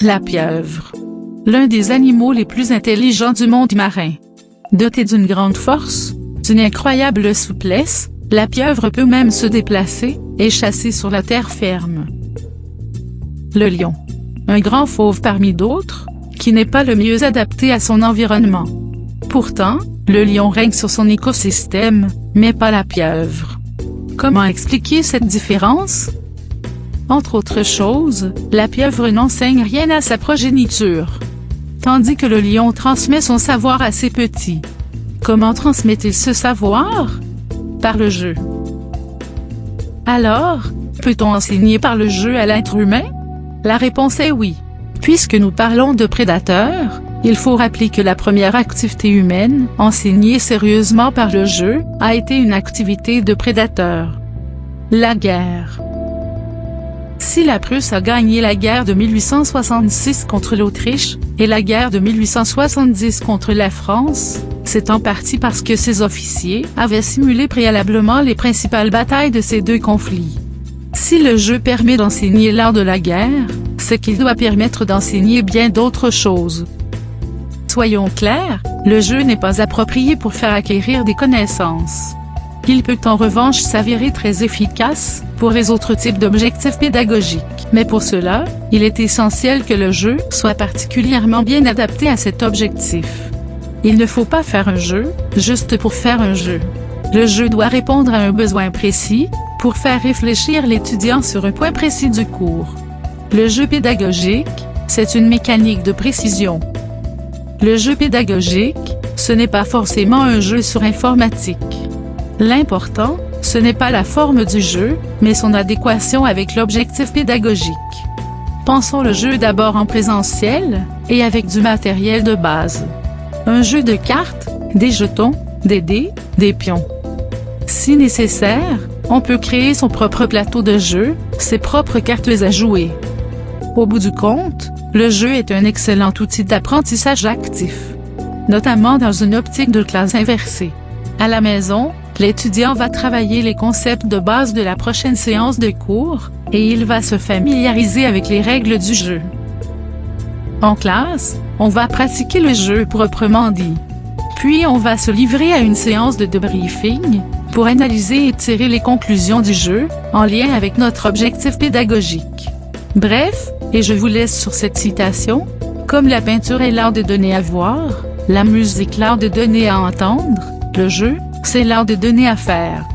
La pieuvre. L'un des animaux les plus intelligents du monde marin. Dotée d'une grande force, d'une incroyable souplesse, la pieuvre peut même se déplacer et chasser sur la terre ferme. Le lion. Un grand fauve parmi d'autres, qui n'est pas le mieux adapté à son environnement. Pourtant, le lion règne sur son écosystème, mais pas la pieuvre. Comment expliquer cette différence? Entre autres choses, la pieuvre n'enseigne rien à sa progéniture, tandis que le lion transmet son savoir à ses petits. Comment transmet-il ce savoir? Par le jeu. Alors, peut-on enseigner par le jeu à l'être humain? La réponse est oui. Puisque nous parlons de prédateurs, il faut rappeler que la première activité humaine, enseignée sérieusement par le jeu, a été une activité de prédateur. La guerre. Si la Prusse a gagné la guerre de 1866 contre l'Autriche, et la guerre de 1870 contre la France, c'est en partie parce que ses officiers avaient simulé préalablement les principales batailles de ces deux conflits. Si le jeu permet d'enseigner l'art de la guerre, c'est qu'il doit permettre d'enseigner bien d'autres choses. Soyons clairs, le jeu n'est pas approprié pour faire acquérir des connaissances. Il peut en revanche s'avérer très efficace pour les autres types d'objectifs pédagogiques. Mais pour cela, il est essentiel que le jeu soit particulièrement bien adapté à cet objectif. Il ne faut pas faire un jeu, juste pour faire un jeu. Le jeu doit répondre à un besoin précis, pour faire réfléchir l'étudiant sur un point précis du cours. Le jeu pédagogique, c'est une mécanique de précision. Le jeu pédagogique, ce n'est pas forcément un jeu sur informatique. L'important, ce n'est pas la forme du jeu, mais son adéquation avec l'objectif pédagogique. Pensons le jeu d'abord en présentiel, et avec du matériel de base. Un jeu de cartes, des jetons, des dés, des pions. Si nécessaire, on peut créer son propre plateau de jeu, ses propres cartes à jouer. Au bout du compte, le jeu est un excellent outil d'apprentissage actif, notamment dans une optique de classe inversée. À la maison, l'étudiant va travailler les concepts de base de la prochaine séance de cours, et il va se familiariser avec les règles du jeu. En classe, on va pratiquer le jeu proprement dit. Puis on va se livrer à une séance de debriefing, pour analyser et tirer les conclusions du jeu, en lien avec notre objectif pédagogique. Bref, et je vous laisse sur cette citation, comme la peinture est l'art de donner à voir, la musique l'art de donner à entendre, le jeu, c'est l'art de donner à faire.